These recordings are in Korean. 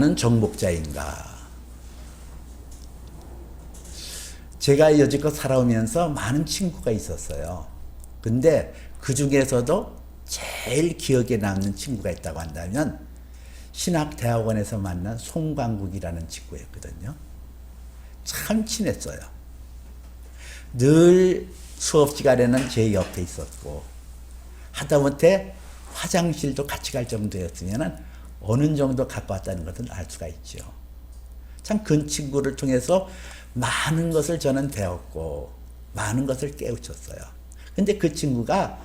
나는 정복자인가? 제가 여지껏 살아오면서 많은 친구가 있었어요. 근데 그 중에서도 제일 기억에 남는 친구가 있다고 한다면 신학대학원에서 만난 송광국이라는 친구였거든요. 참 친했어요. 늘 수업 시간에는 제 옆에 있었고 하다못해 화장실도 같이 갈 정도였으면 어느 정도 가까웠다는 것을 알 수가 있죠. 참 그 친구를 통해서 많은 것을 저는 배웠고 많은 것을 깨우쳤어요. 근데 그 친구가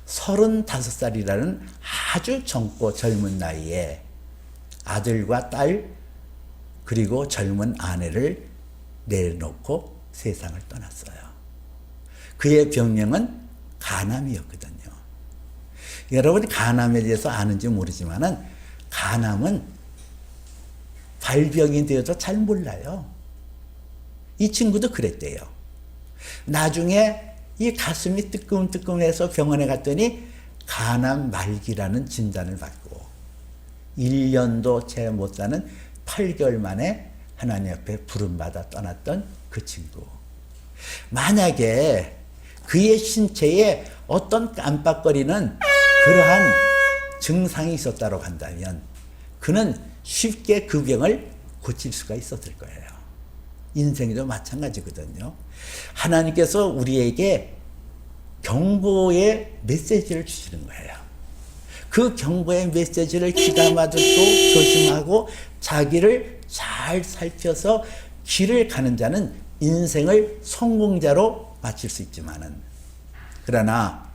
35살이라는 아주 젊고 젊은 나이에 아들과 딸 그리고 젊은 아내를 내놓고 세상을 떠났어요. 그의 병명은 간암이었거든요. 여러분이 간암에 대해서 아는지 모르지만은 간암은 발병이 되어도 잘 몰라요. 이 친구도 그랬대요. 나중에 이 가슴이 뜨끔뜨끔해서 병원에 갔더니 간암 말기라는 진단을 받고 1년도 채 못 사는 8개월 만에 하나님 앞에 부름받아 떠났던 그 친구. 만약에 그의 신체에 어떤 깜빡거리는 그러한 증상이 있었다고 한다면 그는 쉽게 그 병을 고칠 수가 있었을 거예요. 인생도 마찬가지거든요. 하나님께서 우리에게 경고의 메시지를 주시는 거예요. 그 경고의 메시지를 귀담아 듣고 조심하고 자기를 잘 살펴서 길을 가는 자는 인생을 성공자로 마칠 수 있지만은 그러나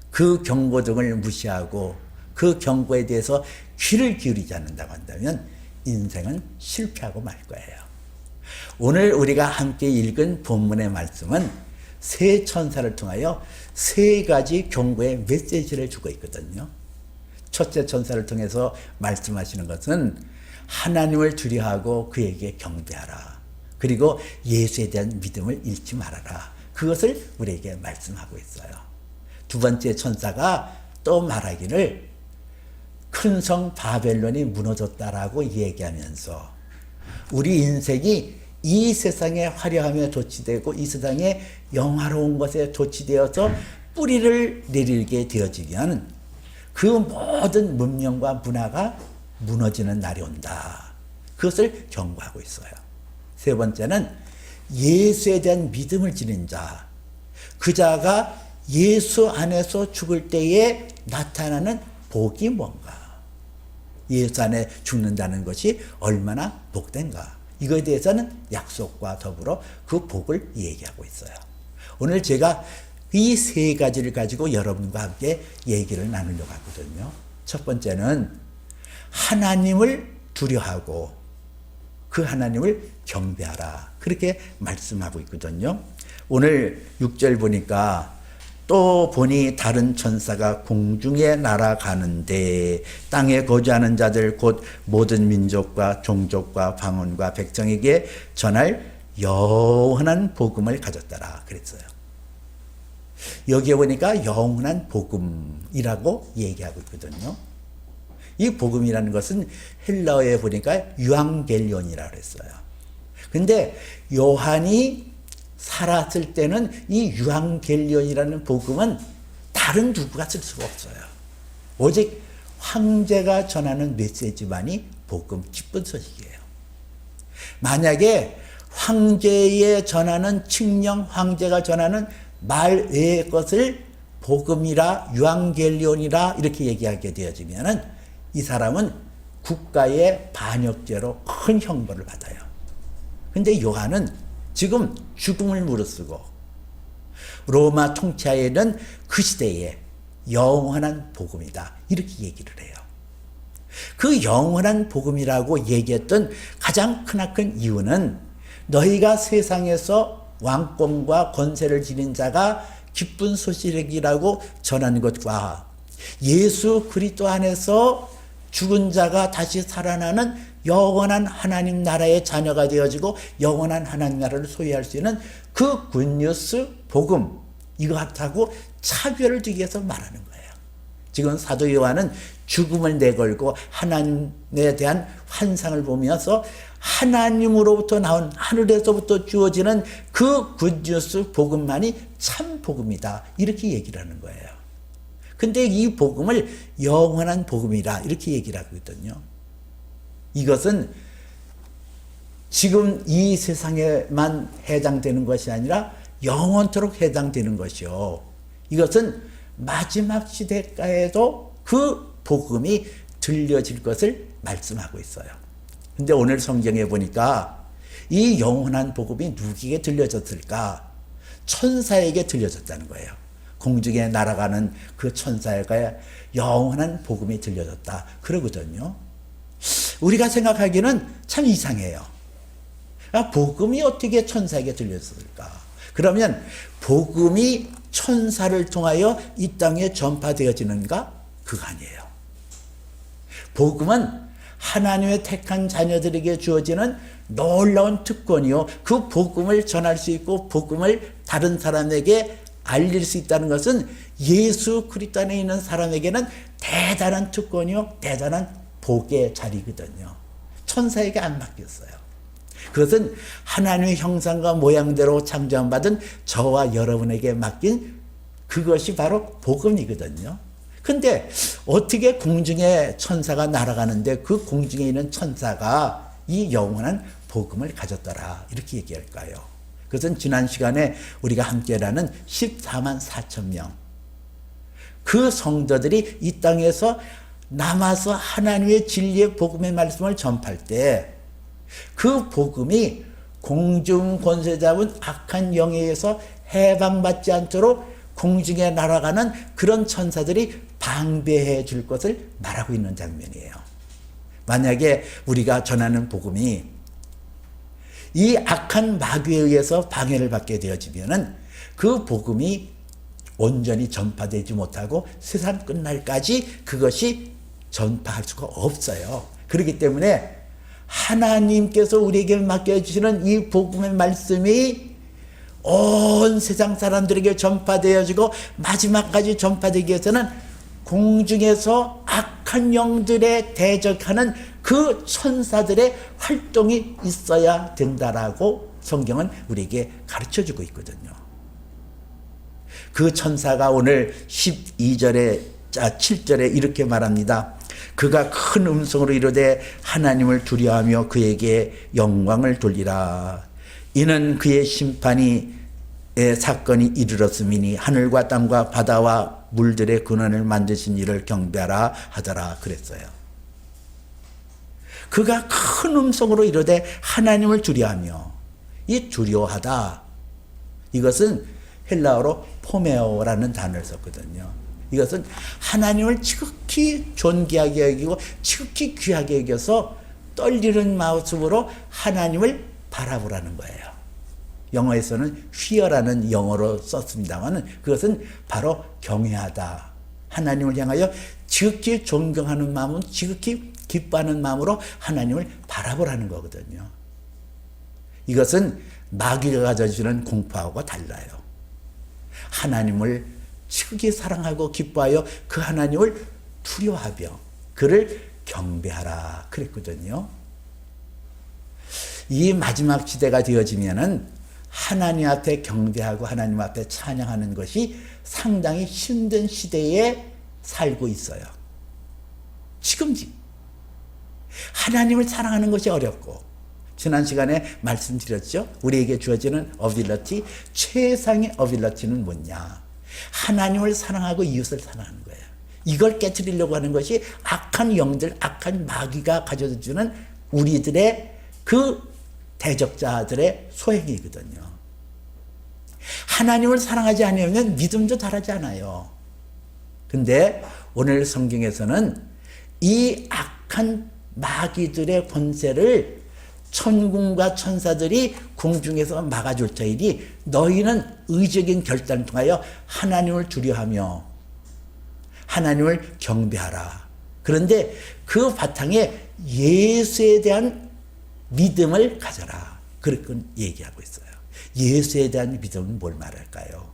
그 경고 등을 무시하고 그 경고에 대해서 귀를 기울이지 않는다고 한다면 인생은 실패하고 말 거예요. 오늘 우리가 함께 읽은 본문의 말씀은 세 천사를 통하여 세 가지 경고의 메시지를 주고 있거든요. 첫째 천사를 통해서 말씀하시는 것은 하나님을 두려워하고 그에게 경배하라. 그리고 예수에 대한 믿음을 잃지 말아라. 그것을 우리에게 말씀하고 있어요. 두 번째 천사가 또 말하기를 큰 성 바벨론이 무너졌다라고 얘기하면서 우리 인생이 이 세상의 화려함에 도취되고 이 세상의 영화로운 것에 도취되어서 뿌리를 내리게 되어지면 그 모든 문명과 문화가 무너지는 날이 온다. 그것을 경고하고 있어요. 세 번째는 예수에 대한 믿음을 지닌 자. 그 자가 예수 안에서 죽을 때에 나타나는 복이 뭔가. 예수 안에 죽는다는 것이 얼마나 복된가. 이거에 대해서는 약속과 더불어 그 복을 얘기하고 있어요. 오늘 제가 이 세 가지를 가지고 여러분과 함께 얘기를 나누려고 하거든요. 첫 번째는 하나님을 두려워하고 그 하나님을 경배하라. 그렇게 말씀하고 있거든요. 오늘 6절 보니까 또 보니 다른 천사가 공중에 날아가는데 땅에 거주하는 자들 곧 모든 민족과 종족과 방언과 백성에게 전할 영원한 복음을 가졌더라 그랬어요. 여기에 보니까 영원한 복음이라고 얘기하고 있거든요. 이 복음이라는 것은 헬라어에 보니까 유앙겔리온이라고 그랬어요. 근데 요한이 살았을 때는 이 유앙겔리온이라는 복음은 다른 누구가 쓸 수가 없어요. 오직 황제가 전하는 메시지만이 복음 기쁜 소식이에요. 만약에 황제에 전하는 칙령 황제가 전하는 말 외의 것을 복음이라 유앙겔리온이라 이렇게 얘기하게 되어지면은 이 사람은 국가의 반역죄로 큰 형벌을 받아요. 근데 요한은 지금 죽음을 무릅쓰고 로마 통치하에는 그 시대에 영원한 복음이다. 이렇게 얘기를 해요. 그 영원한 복음이라고 얘기했던 가장 크나큰 이유는 너희가 세상에서 왕권과 권세를 지닌 자가 기쁜 소식이라고 전하는 것과 예수 그리스도 안에서 죽은 자가 다시 살아나는 영원한 하나님 나라의 자녀가 되어지고 영원한 하나님 나라를 소유할 수 있는 그 굿뉴스 복음 이것하고 차별을 두기 위해서 말하는 거예요. 지금 사도 요한은 죽음을 내걸고 하나님에 대한 환상을 보면서 하나님으로부터 나온 하늘에서부터 주어지는 그 굿뉴스 복음만이 참 복음이다. 이렇게 얘기를 하는 거예요. 근데 이 복음을 영원한 복음이라 이렇게 얘기를 하거든요. 이것은 지금 이 세상에만 해당되는 것이 아니라 영원토록 해당되는 것이요. 이것은 마지막 시대가에도 그 복음이 들려질 것을 말씀하고 있어요. 근데 오늘 성경에 보니까 이 영원한 복음이 누구에게 들려졌을까? 천사에게 들려졌다는 거예요. 공중에 날아가는 그 천사에게 영원한 복음이 들려졌다. 그러거든요. 우리가 생각하기는 참 이상해요. 복음이 어떻게 천사에게 들렸을까? 그러면 복음이 천사를 통하여 이 땅에 전파되어지는가? 그거 아니에요. 복음은 하나님의 택한 자녀들에게 주어지는 놀라운 특권이요. 그 복음을 전할 수 있고 복음을 다른 사람에게 알릴 수 있다는 것은 예수 그리스도 안에 있는 사람에게는 대단한 특권이요. 대단한 복의 자리거든요. 천사에게 안 맡겼어요. 그것은 하나님의 형상과 모양대로 창조받은 저와 여러분에게 맡긴 그것이 바로 복음이거든요. 근데 어떻게 공중에 천사가 날아가는데 그 공중에 있는 천사가 이 영원한 복음을 가졌더라 이렇게 얘기할까요? 그것은 지난 시간에 우리가 함께라는 14만 4천 명 그 성도들이 이 땅에서 남아서 하나님의 진리의 복음의 말씀을 전파할 때 그 복음이 공중 권세 잡은 악한 영에 의해서 해방받지 않도록 공중에 날아가는 그런 천사들이 방배해 줄 것을 말하고 있는 장면이에요. 만약에 우리가 전하는 복음이 이 악한 마귀에 의해서 방해를 받게 되어지면은 그 복음이 온전히 전파되지 못하고 세상 끝날까지 그것이 전파할 수가 없어요. 그렇기 때문에 하나님께서 우리에게 맡겨주시는 이 복음의 말씀이 온 세상 사람들에게 전파되어지고 마지막까지 전파되기 위해서는 공중에서 악한 영들에 대적하는 그 천사들의 활동이 있어야 된다라고 성경은 우리에게 가르쳐주고 있거든요. 그 천사가 오늘 7절에 이렇게 말합니다. 그가 큰 음성으로 이르되 하나님을 두려워하며 그에게 영광을 돌리라. 이는 그의 심판이 사건이 이르렀음이니 하늘과 땅과 바다와 물들의 근원을 만드신 이를 경배하라 하더라 그랬어요. 그가 큰 음성으로 이르되 하나님을 두려워하며, 이 두려워하다 이것은 헬라어로 포메오라는 단어를 썼거든요. 이것은 하나님을 지극히 존귀하게 여기고 지극히 귀하게 여겨서 떨리는 모습으로 하나님을 바라보라는 거예요. 영어에서는 fear라는 영어로 썼습니다만 그것은 바로 경외하다. 하나님을 향하여 지극히 존경하는 마음은 지극히 기뻐하는 마음으로 하나님을 바라보라는 거거든요. 이것은 마귀가 가져주는 공포하고 달라요. 하나님을 지극히 사랑하고 기뻐하여 그 하나님을 두려워하며 그를 경배하라 그랬거든요. 이 마지막 시대가 되어지면은 하나님 앞에 경배하고 하나님 앞에 찬양하는 것이 상당히 힘든 시대에 살고 있어요. 지금지. 하나님을 사랑하는 것이 어렵고, 지난 시간에 말씀드렸죠. 우리에게 주어지는 어빌러티, 최상의 어빌러티는 뭐냐? 하나님을 사랑하고 이웃을 사랑하는 거예요. 이걸 깨트리려고 하는 것이 악한 영들, 악한 마귀가 가져다주는 우리들의 그 대적자들의 소행이거든요. 하나님을 사랑하지 않으면 믿음도 잘하지 않아요. 근데 오늘 성경에서는 이 악한 마귀들의 권세를 천군과 천사들이 공중에서 막아줄 터이니 너희는 의적인 결단을 통하여 하나님을 두려워하며 하나님을 경배하라. 그런데 그 바탕에 예수에 대한 믿음을 가져라. 그렇게 얘기하고 있어요. 예수에 대한 믿음은 뭘 말할까요?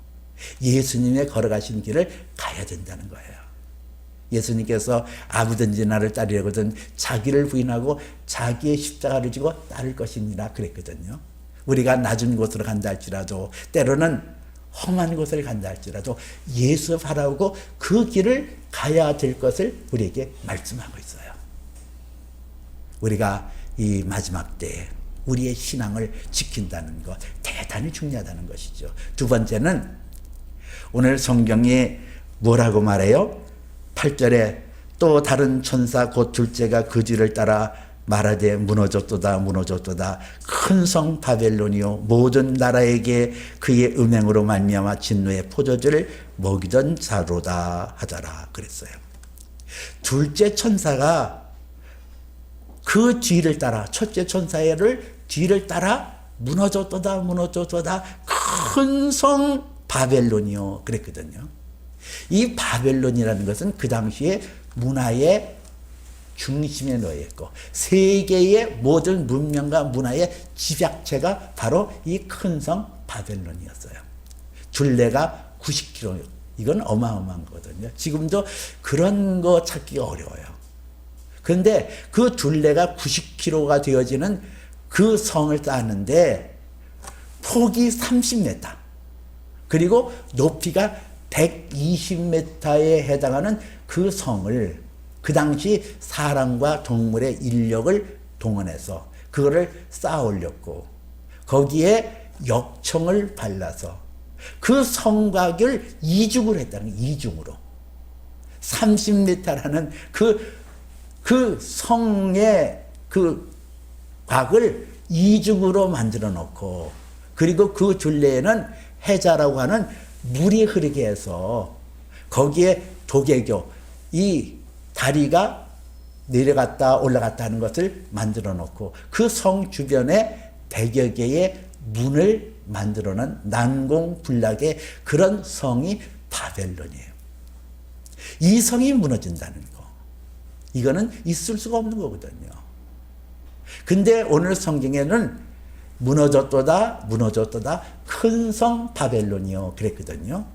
예수님의 걸어가신 길을 가야 된다는 거예요. 예수님께서 아무든지 나를 따르려거든 자기를 부인하고 자기의 십자가를 지고 따를 것입니다 그랬거든요. 우리가 낮은 곳으로 간다 할지라도, 때로는 험한 곳을 간다 할지라도 예수 바라보고 그 길을 가야 될 것을 우리에게 말씀하고 있어요. 우리가 이 마지막 때에 우리의 신앙을 지킨다는 것 대단히 중요하다는 것이죠. 두 번째는 오늘 성경이 뭐라고 말해요? 8절에 또 다른 천사 곧 둘째가 그 뒤를 따라 말하되 무너졌도다 무너졌도다 큰 성 바벨론이요 모든 나라에게 그의 음행으로 말미암아 진노의 포도주를 먹이던 자로다 하더라 그랬어요. 둘째 천사가 그 뒤를 따라, 첫째 천사를 뒤를 따라 무너졌도다 무너졌도다 큰 성 바벨론이요 그랬거든요. 이 바벨론이라는 것은 그 당시에 문화의 중심에 놓여 있고 세계의 모든 문명과 문화의 집약체가 바로 이 큰 성 바벨론이었어요. 둘레가 90km, 이건 어마어마한 거거든요. 지금도 그런 거 찾기가 어려워요. 그런데 그 둘레가 90km가 되어지는 그 성을 쌓는데 폭이 30m 그리고 높이가 120m에 해당하는 그 성을 그 당시 사람과 동물의 인력을 동원해서 그거를 쌓아 올렸고 거기에 역청을 발라서 그 성곽을 이중을 했다는 거예요. 이중으로 30m라는 그 성의 그 곽을 이중으로 만들어 놓고 그리고 그 둘레에는 해자라고 하는 물이 흐르게 해서 거기에 도개교 이 다리가 내려갔다 올라갔다 하는 것을 만들어 놓고 그 성 주변에 100여 개의 문을 만들어 놓은 난공불락의 그런 성이 바벨론이에요. 이 성이 무너진다는 거, 이거는 있을 수가 없는 거거든요. 근데 오늘 성경에는 무너졌도다 무너졌도다 큰 성 바벨론이요 그랬거든요.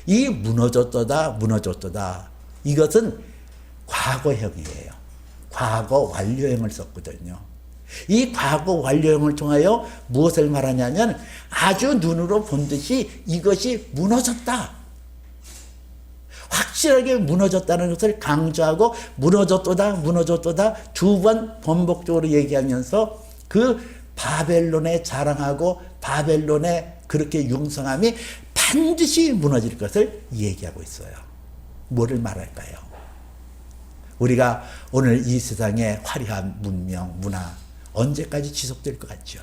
이 무너졌도다 무너졌도다 이것은 과거형이에요. 과거 완료형을 썼거든요. 이 과거 완료형을 통하여 무엇을 말하냐면 아주 눈으로 본 듯이 이것이 무너졌다, 확실하게 무너졌다는 것을 강조하고 무너졌도다 무너졌도다 두 번 반복적으로 얘기하면서 그 바벨론에 자랑하고 바벨론의 그렇게 융성함이 반드시 무너질 것을 얘기하고 있어요. 뭐를 말할까요? 우리가 오늘 이 세상의 화려한 문명, 문화 언제까지 지속될 것 같죠?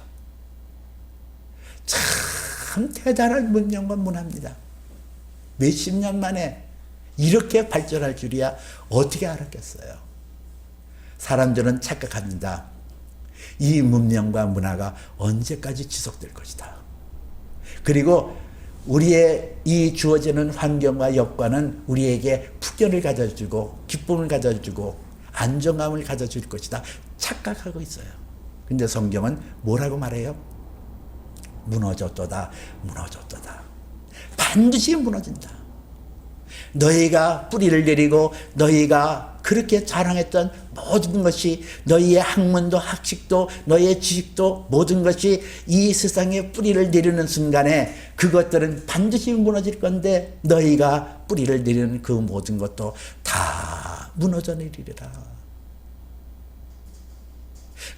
참 대단한 문명과 문화입니다. 몇십 년 만에 이렇게 발전할 줄이야 어떻게 알았겠어요? 사람들은 착각합니다. 이 문명과 문화가 언제까지 지속될 것이다. 그리고 우리의 이 주어지는 환경과 여건은 우리에게 풍요를 가져주고 기쁨을 가져주고 안정감을 가져줄 것이다 착각하고 있어요. 근데 성경은 뭐라고 말해요? 무너졌도다 무너졌도다. 반드시 무너진다. 너희가 뿌리를 내리고 너희가 그렇게 자랑했던 모든 것이, 너희의 학문도 학식도 너희의 지식도 모든 것이 이 세상에 뿌리를 내리는 순간에 그것들은 반드시 무너질 건데 너희가 뿌리를 내리는 그 모든 것도 다 무너져 내리리라.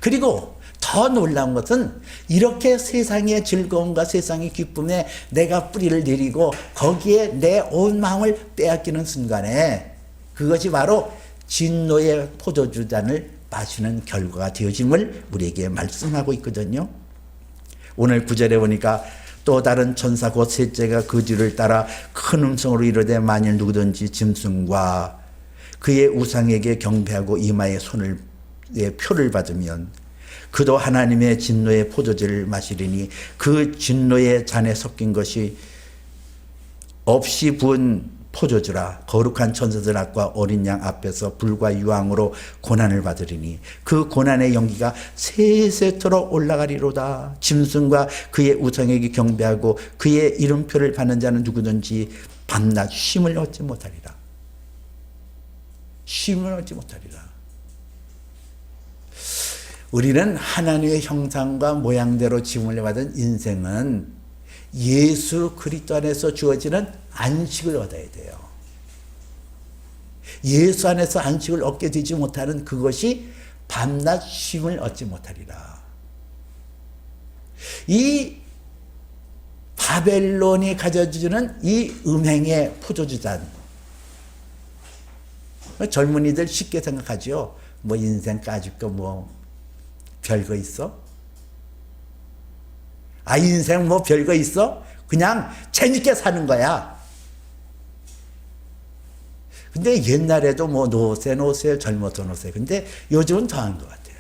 그리고 더 놀라운 것은 이렇게 세상의 즐거움과 세상의 기쁨에 내가 뿌리를 내리고 거기에 내 온 마음을 빼앗기는 순간에 그것이 바로 진노의 포도주잔을 마시는 결과가 되어짐을 우리에게 말씀하고 있거든요. 오늘 9절에 보니까 또 다른 천사 곧 셋째가 그 뒤를 따라 큰 음성으로 이르되 만일 누구든지 짐승과 그의 우상에게 경배하고 이마에 손을 표를 받으면 그도 하나님의 진노의 포도주를 마시리니 그 진노의 잔에 섞인 것이 없이 부은 포도주라. 거룩한 천사들 앞과 어린 양 앞에서 불과 유황으로 고난을 받으리니 그 고난의 연기가 세세토록 올라가리로다. 짐승과 그의 우상에게 경배하고 그의 이름표를 받는 자는 누구든지 밤낮 쉼을 얻지 못하리라. 쉼을 얻지 못하리라. 우리는 하나님의 형상과 모양대로 지음을 받은 인생은 예수 그리스도 안에서 주어지는 안식을 얻어야 돼요. 예수 안에서 안식을 얻게 되지 못하는 그것이 밤낮 쉼을 얻지 못하리라. 이 바벨론이 가져주는 이 음행의 포도주잔, 젊은이들 쉽게 생각하죠. 뭐 인생 까짓 거 뭐 별거 있어? 아, 인생 뭐 별거 있어? 그냥 재밌게 사는 거야. 근데 옛날에도 뭐 노세 젊어서 노세. 근데 요즘은 더한 것 같아요.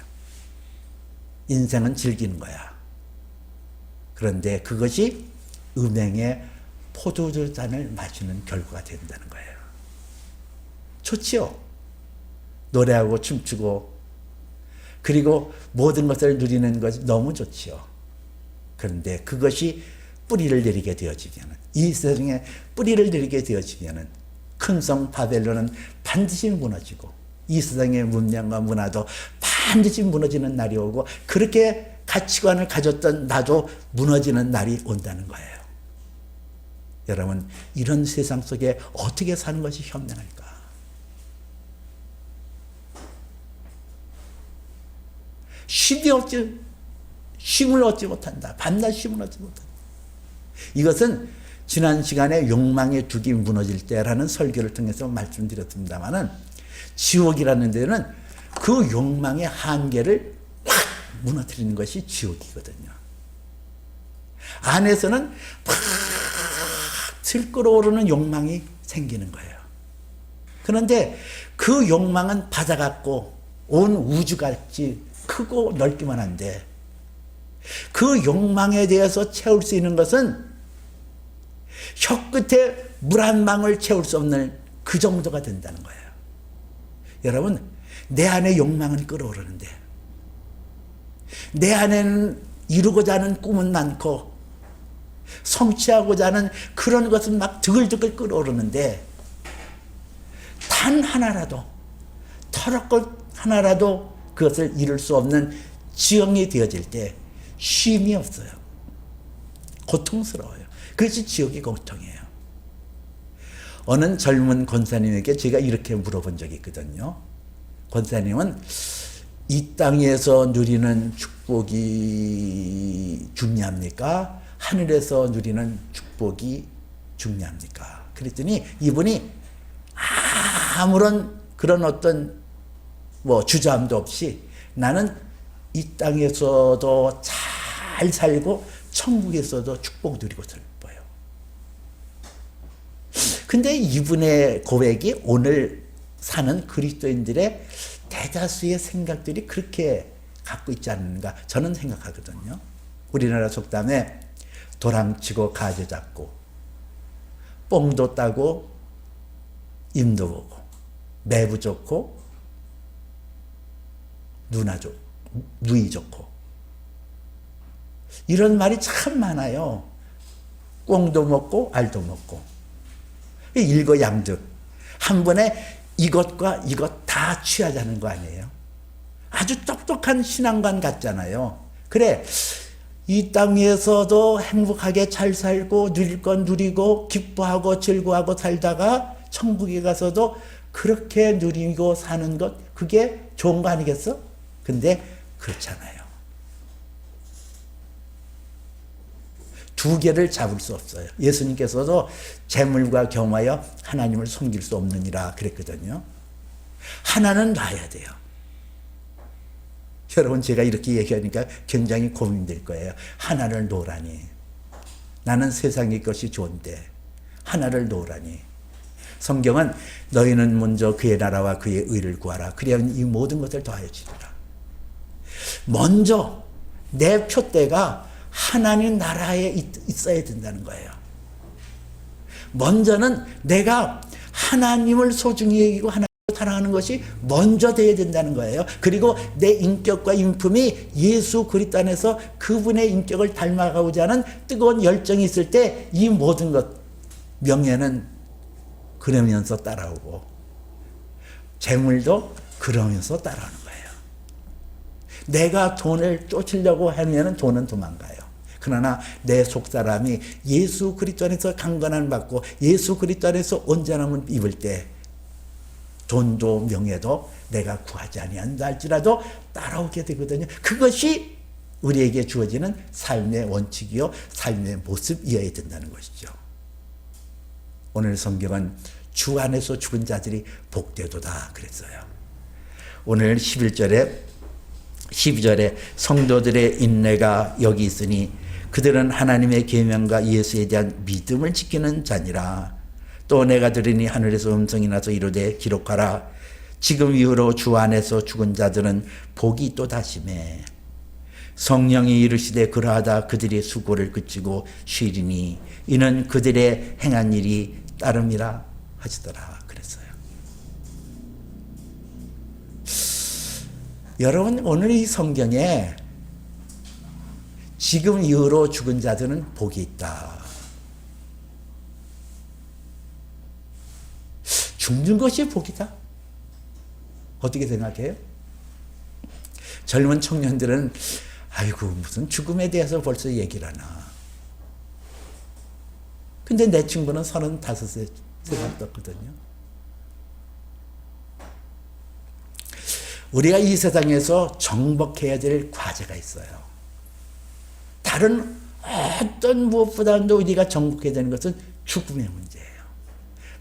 인생은 즐기는 거야. 그런데 그것이 음행의 포도주잔을 마시는 결과가 된다는 거예요. 좋지요. 노래하고 춤추고 그리고 모든 것을 누리는 것이 너무 좋지요. 그런데 그것이 뿌리를 내리게 되어지면, 이 세상에 뿌리를 내리게 되어지면 큰 성 바벨론은 반드시 무너지고 이 세상의 문명과 문화도 반드시 무너지는 날이 오고, 그렇게 가치관을 가졌던 나도 무너지는 날이 온다는 거예요. 여러분, 이런 세상 속에 어떻게 사는 것이 현명할까? 쉼을 얻지 못한다. 밤낮 쉼을 얻지 못한다. 이것은 지난 시간에 욕망의 둑이 무너질 때라는 설교를 통해서 말씀드렸습니다마는, 지옥이라는 데는 그 욕망의 한계를 확 무너뜨리는 것이 지옥이거든요. 안에서는 막 들끓어오르는 욕망이 생기는 거예요. 그런데 그 욕망은 바다 같고 온 우주같이 크고 넓기만 한데, 그 욕망에 대해서 채울 수 있는 것은 혀끝에 물 한 방울 채울 수 없는 그 정도가 된다는 거예요. 여러분, 내 안에 욕망은 끓어오르는데, 내 안에는 이루고자 하는 꿈은 많고 성취하고자 하는 그런 것은 막 드글드글 끓어오르는데, 단 하나라도, 털어것 하나라도 그것을 이룰 수 없는 지형이 되어질 때 쉼이 없어요. 고통스러워요. 그것이 지옥의 고통이에요. 어느 젊은 권사님에게 제가 이렇게 물어본 적이 있거든요. 권사님은 이 땅에서 누리는 축복이 중요합니까? 하늘에서 누리는 축복이 중요합니까? 그랬더니 이분이 아무런 그런 어떤 뭐 주저함도 없이, 나는 이 땅에서도 잘 살고 천국에서도 축복 누리고 싶어요. 근데 이분의 고백이 오늘 사는 그리스도인들의 대다수의 생각들이 그렇게 갖고 있지 않는가 저는 생각하거든요. 우리나라 속담에 도랑치고 가재 잡고 뽕도 따고 임도 보고 매부 좋고 누이 좋고, 이런 말이 참 많아요. 꽁도 먹고 알도 먹고 일거양득, 한 번에 이것과 이것 다 취하자는 거 아니에요? 아주 똑똑한 신앙관 같잖아요. 그래, 이 땅에서도 행복하게 잘 살고 누릴 건 누리고 기뻐하고 즐거워하고 살다가 천국에 가서도 그렇게 누리고 사는 것, 그게 좋은 거 아니겠어? 근데 그렇잖아요. 두 개를 잡을 수 없어요. 예수님께서도 재물과 경하여 하나님을 섬길 수 없느니라 그랬거든요. 하나는 놔야 돼요. 여러분, 제가 이렇게 얘기하니까 굉장히 고민될 거예요. 하나를 놓으라니. 나는 세상의 것이 좋은데 하나를 놓으라니. 성경은 너희는 먼저 그의 나라와 그의 의를 구하라. 그래야만 이 모든 것을 더하여 주리라. 먼저 내 표대가 하나님 나라에 있어야 된다는 거예요. 먼저는 내가 하나님을 소중히 여기고 하나님을 사랑하는 것이 먼저 돼야 된다는 거예요. 그리고 내 인격과 인품이 예수 그리스도 안에서 그분의 인격을 닮아가고자 하는 뜨거운 열정이 있을 때 이 모든 것, 명예는 그러면서 따라오고, 재물도 그러면서 따라오는 거예요. 내가 돈을 쫓으려고 하면 돈은 도망가요. 그러나 내 속사람이 예수 그리스도 안에서 강건함을 받고 예수 그리스도 안에서 온전함을 입을 때 돈도 명예도 내가 구하지 아니한다 할지라도 따라오게 되거든요. 그것이 우리에게 주어지는 삶의 원칙이요 삶의 모습이어야 된다는 것이죠. 오늘 성경은 주 안에서 죽은 자들이 복되도다 그랬어요. 오늘 11절에 12절에 성도들의 인내가 여기 있으니 그들은 하나님의 계명과 예수에 대한 믿음을 지키는 자니라. 또 내가 들으니 하늘에서 음성이 나서 이르되 기록하라. 지금 이후로 주 안에서 죽은 자들은 복이 또다시매. 성령이 이르시되 그러하다 그들의 수고를 그치고 쉬리니 이는 그들의 행한 일이 따름이라 하시더라 그랬어요. 여러분 오늘 이 성경에 지금 이후로 죽은 자들은 복이 있다. 죽는 것이 복이다. 어떻게 생각해요? 젊은 청년들은 아이고 무슨 죽음에 대해서 벌써 얘기를 하나. 근데 내 친구는 35세 떴거든요. 우리가 이 세상에서 정복해야 될 과제가 있어요. 다른 어떤 무엇보다도 우리가 정복해야 되는 것은 죽음의 문제예요.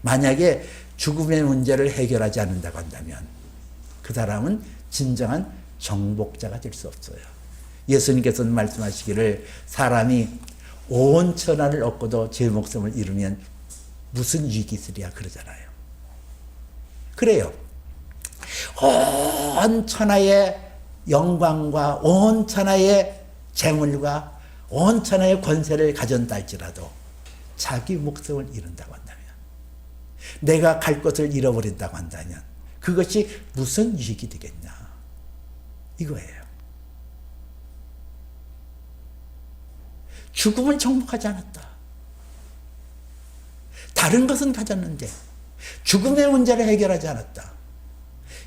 만약에 죽음의 문제를 해결하지 않는다고 한다면 그 사람은 진정한 정복자가 될 수 없어요. 예수님께서는 말씀하시기를 사람이 온 천하를 얻고도 제 목숨을 잃으면 무슨 유익이 있으랴 그러잖아요. 그래요. 온 천하의 영광과 온 천하의 재물과 온 천하의 권세를 가졌다 할지라도 자기 목숨을 잃는다고 한다면 내가 갈 곳을 잃어버린다고 한다면 그것이 무슨 유익이 되겠냐 이거예요. 죽음을 정복하지 않았다. 다른 것은 가졌는데 죽음의 문제를 해결하지 않았다.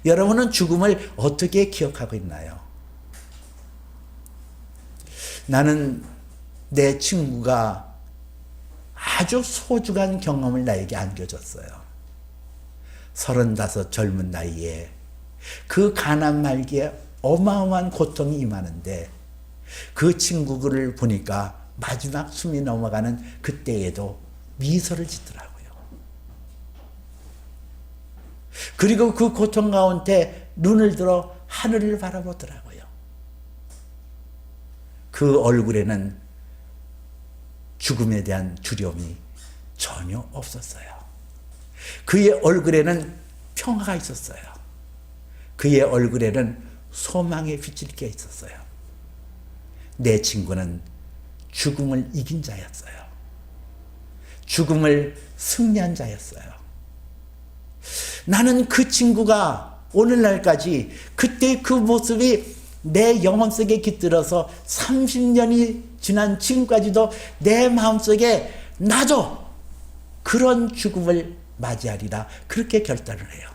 여러분은 죽음을 어떻게 기억하고 있나요? 나는 내 친구가 아주 소중한 경험을 나에게 안겨줬어요. 35 젊은 나이에 그 가난 말기에 어마어마한 고통이 임하는데 그 친구를 보니까 마지막 숨이 넘어가는 그때에도 미소를 짓더라고요. 그리고 그 고통 가운데 눈을 들어 하늘을 바라보더라고요. 그 얼굴에는 죽음에 대한 두려움이 전혀 없었어요. 그의 얼굴에는 평화가 있었어요. 그의 얼굴에는 소망의 빛이 껴 있었어요. 내 친구는 죽음을 이긴 자였어요. 죽음을 승리한 자였어요. 나는 그 친구가 오늘날까지 그때 그 모습이 내 영혼 속에 깃들어서 30년이 지난 지금까지도 내 마음속에 나도 그런 죽음을 맞이하리라 그렇게 결단을 해요.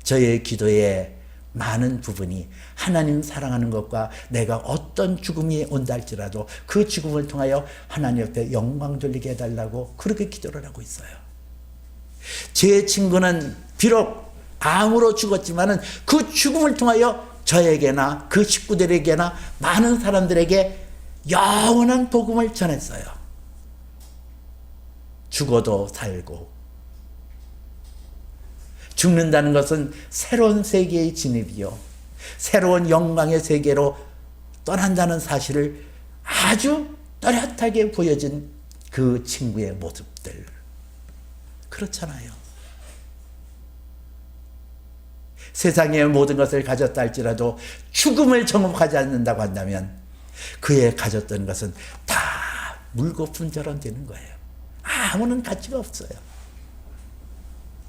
저의 기도에 많은 부분이 하나님 사랑하는 것과 내가 어떤 죽음이 온다 할지라도 그 죽음을 통하여 하나님 앞에 영광 돌리게 해달라고 그렇게 기도를 하고 있어요. 제 친구는 비록 암으로 죽었지만은 그 죽음을 통하여 저에게나 그 식구들에게나 많은 사람들에게 영원한 복음을 전했어요. 죽어도 살고 죽는다는 것은 새로운 세계의 진입이요 새로운 영광의 세계로 떠난다는 사실을 아주 또렷하게 보여준 그 친구의 모습들 그렇잖아요. 세상의 모든 것을 가졌다 할지라도 죽음을 정복하지 않는다고 한다면 그의 가졌던 것은 다 물거품처럼 되는 거예요. 아무런 가치가 없어요.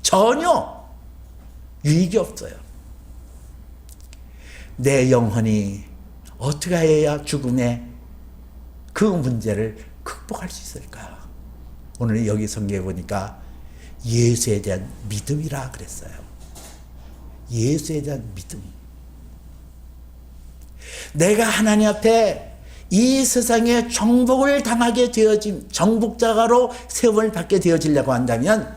전혀 유익이 없어요. 내 영혼이 어떻게 해야 죽음의 그 문제를 극복할 수 있을까? 오늘 여기 성경에 보니까 예수에 대한 믿음이라 그랬어요. 예수에 대한 믿음. 내가 하나님 앞에 이 세상에 정복을 당하게 되어진 정복자가로 세움을 받게 되어지려고 한다면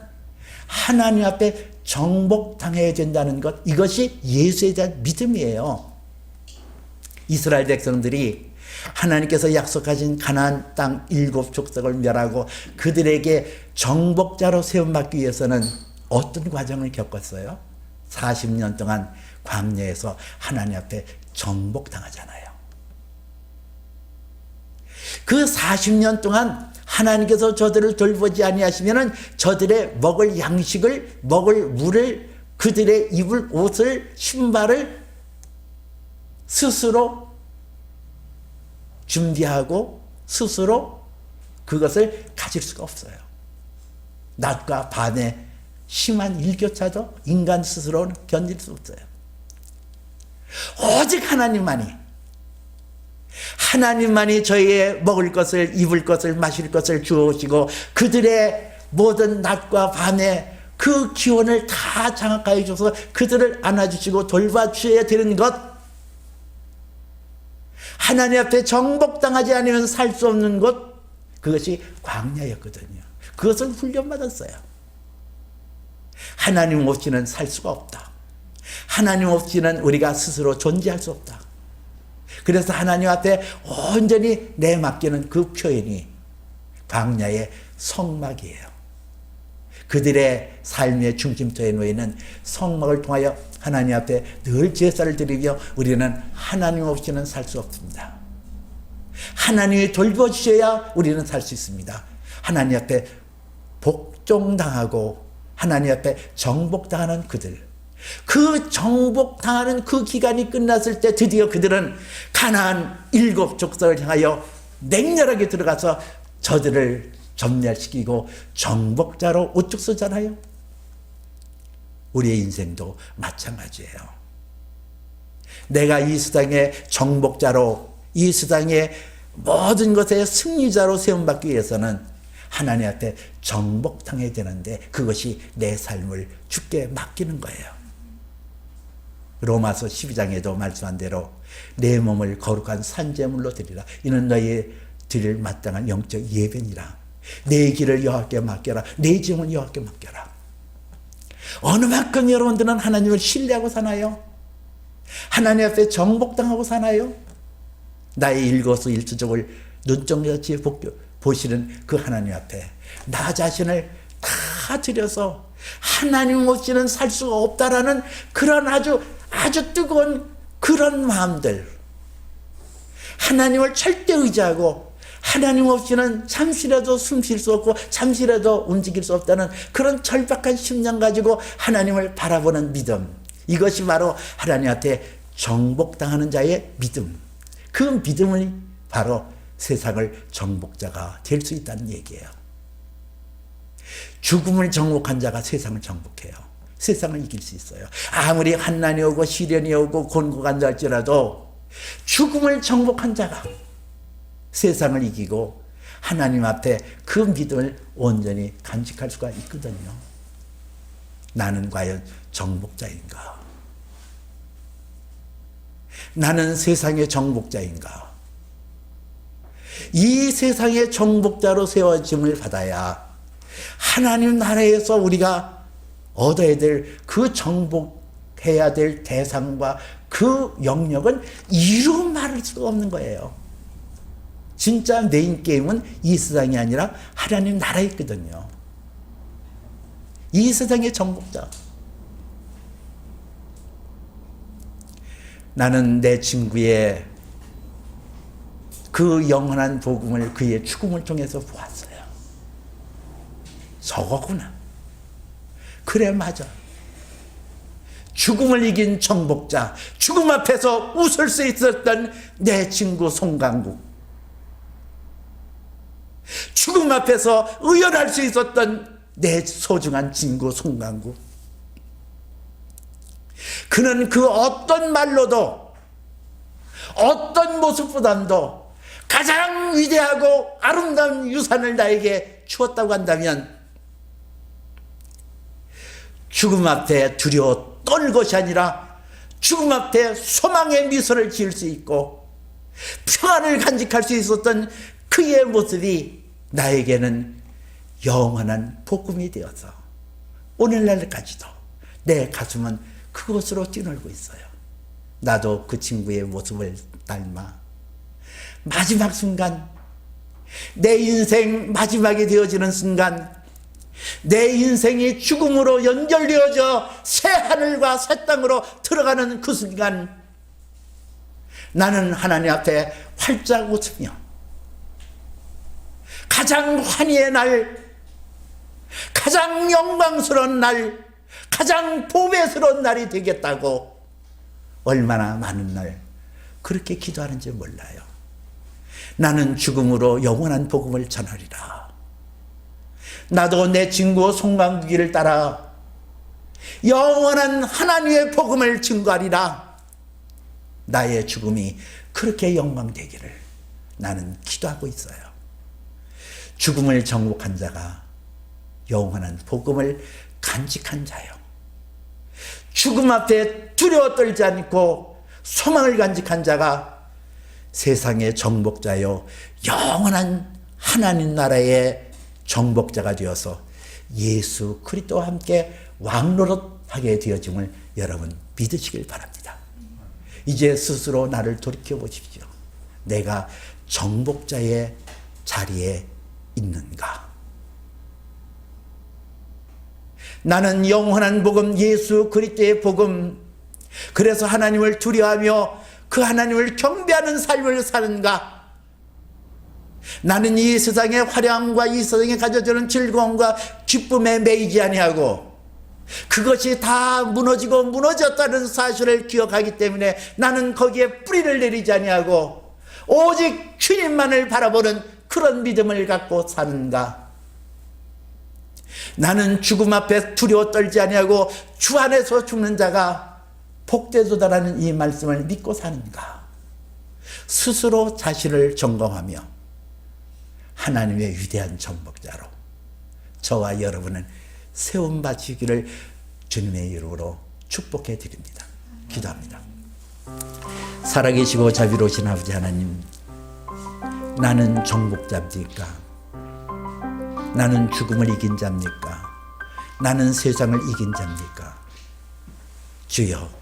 하나님 앞에 정복당해야 된다는 것, 이것이 예수에 대한 믿음이에요. 이스라엘 백성들이 하나님께서 약속하신 가나안 땅 7족속을 멸하고 그들에게 정복자로 세움받기 위해서는 어떤 과정을 겪었어요? 40년 동안 광야에서 하나님 앞에 정복당하잖아요. 그 40년 동안 하나님께서 저들을 돌보지 아니하시면은 저들의 먹을 양식을, 먹을 물을, 그들의 입을 옷을, 신발을 스스로 준비하고 스스로 그것을 가질 수가 없어요. 낮과 밤의 심한 일교차도 인간 스스로는 견딜 수 없어요. 오직 하나님만이 저희의 먹을 것을, 입을 것을, 마실 것을 주어오시고 그들의 모든 낮과 밤의 그 기온을 다 장악하여 주셔서 그들을 안아주시고 돌봐주셔야 되는 것, 하나님 앞에 정복당하지 않으면 살 수 없는 것, 그것이 광야였거든요. 그것을 훈련받았어요. 하나님 없이는 살 수가 없다. 하나님 없이는 우리가 스스로 존재할 수 없다. 그래서 하나님 앞에 온전히 내맡기는 그 표현이 광야의 성막이에요. 그들의 삶의 중심토에 놓이는 성막을 통하여 하나님 앞에 늘 제사를 드리며 우리는 하나님 없이는 살 수 없습니다. 하나님이 돌보주셔야 우리는 살 수 있습니다. 하나님 앞에 복종당하고 하나님 앞에 정복당하는 그들, 그 정복당하는 그 기간이 끝났을 때 드디어 그들은 가나안 7족속을 향하여 맹렬하게 들어가서 저들을 전멸시키고 정복자로 우뚝 서잖아요. 우리의 인생도 마찬가지예요. 내가 이 세상의 정복자로, 이 세상의 모든 것의 승리자로 세움받기 위해서는 하나님 앞에 정복당해야 되는데 그것이 내 삶을 주께 맡기는 거예요. 로마서 12장에도 말씀한 대로 내 몸을 거룩한 산제물로 드리라. 이는 너희 드릴 마땅한 영적 예배니라. 내 길을 여호와께 맡겨라. 내 짐은 여호와께 맡겨라. 어느 만큼 여러분들은 하나님을 신뢰하고 사나요? 하나님 앞에 정복당하고 사나요? 나의 일거수일투족을 눈동자같이 보시는 그 하나님 앞에 나 자신을 다 드려서 하나님 없이는 살 수가 없다라는 그런 아주 뜨거운 그런 마음들, 하나님을 절대 의지하고 하나님 없이는 잠시라도 숨 쉴 수 없고 잠시라도 움직일 수 없다는 그런 절박한 심령 가지고 하나님을 바라보는 믿음, 이것이 바로 하나님 앞에 정복당하는 자의 믿음. 그 믿음이 바로 세상을 정복자가 될 수 있다는 얘기예요. 죽음을 정복한 자가 세상을 정복해요. 세상을 이길 수 있어요. 아무리 환난이 오고 시련이 오고 곤고가 한다 할지라도 죽음을 정복한 자가 세상을 이기고 하나님 앞에 그 믿음을 온전히 간직할 수가 있거든요. 나는 과연 정복자인가? 나는 세상의 정복자인가? 이 세상의 정복자로 세워짐을 받아야 하나님 나라에서 우리가 얻어야 될 그 정복해야 될 대상과 그 영역은 이루 말할 수가 없는 거예요. 진짜 메인 게임은 이 세상이 아니라 하나님 나라에 있거든요. 이 세상의 정복자. 나는 내 친구의 그 영원한 복음을 그의 죽음을 통해서 보았어요. 저거구나. 그래, 맞아. 죽음을 이긴 정복자, 죽음 앞에서 웃을 수 있었던 내 친구 송강국, 죽음 앞에서 의연할 수 있었던 내 소중한 친구 송강국. 그는 그 어떤 말로도 어떤 모습보다도 가장 위대하고 아름다운 유산을 나에게 주었다고 한다면 죽음 앞에 두려워 떠날 것이 아니라 죽음 앞에 소망의 미소를 지을 수 있고 평안을 간직할 수 있었던 그의 모습이 나에게는 영원한 복음이 되어서 오늘날까지도 내 가슴은 그것으로 뛰놀고 있어요. 나도 그 친구의 모습을 닮아 마지막 순간, 내 인생 마지막이 되어지는 순간, 내 인생이 죽음으로 연결되어져 새 하늘과 새 땅으로 들어가는 그 순간, 나는 하나님 앞에 활짝 웃으며 가장 환희의 날, 가장 영광스러운 날, 가장 보배스러운 날이 되겠다고 얼마나 많은 날 그렇게 기도하는지 몰라요. 나는 죽음으로 영원한 복음을 전하리라. 나도 내 친구 송강기를 따라 영원한 하나님의 복음을 증거하리라. 나의 죽음이 그렇게 영광되기를 나는 기도하고 있어요. 죽음을 정복한 자가 영원한 복음을 간직한 자요. 죽음 앞에 두려워 떨지 않고 소망을 간직한 자가 세상의 정복자요, 영원한 하나님 나라의 정복자가 되어서 예수 그리스도와 함께 왕노릇하게 되어짐을 여러분 믿으시길 바랍니다. 이제 스스로 나를 돌이켜 보십시오. 내가 정복자의 자리에 있는가? 나는 영원한 복음, 예수 그리스도의 복음, 그래서 하나님을 두려워하며 그 하나님을 경배하는 삶을 사는가? 나는 이 세상의 화려함과 이 세상에 가져주는 즐거움과 기쁨에 매이지 아니하고 그것이 다 무너지고 무너졌다는 사실을 기억하기 때문에 나는 거기에 뿌리를 내리지 아니하고 오직 주님만을 바라보는 그런 믿음을 갖고 사는가? 나는 죽음 앞에 두려워 떨지 아니하고 주 안에서 죽는 자가 복되도다라는 이 말씀을 믿고 사는가? 스스로 자신을 점검하며 하나님의 위대한 정복자로 저와 여러분은 세움 바치기를 주님의 이름으로 축복해 드립니다. 기도합니다. 살아계시고 자비로우신 아버지 하나님, 나는 정복자입니까? 나는 죽음을 이긴 자입니까? 나는 세상을 이긴 자입니까? 주여,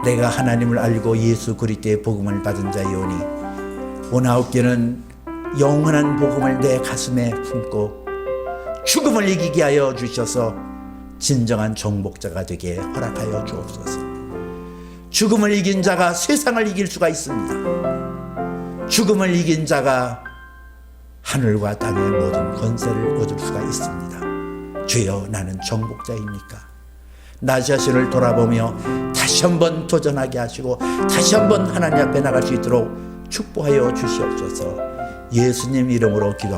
내가 하나님을 알고 예수 그리스도의 복음을 받은 자이오니 오나옵기는 영원한 복음을 내 가슴에 품고 죽음을 이기게 하여 주셔서 진정한 정복자가 되게 허락하여 주옵소서. 죽음을 이긴 자가 세상을 이길 수가 있습니다. 죽음을 이긴 자가 하늘과 땅의 모든 권세를 얻을 수가 있습니다. 주여, 나는 정복자입니까? 나 자신을 돌아보며 다시 한번 도전하게 하시고 다시 한번 하나님 앞에 나갈 수 있도록 축복하여 주시옵소서. 예수님 이름으로 기도.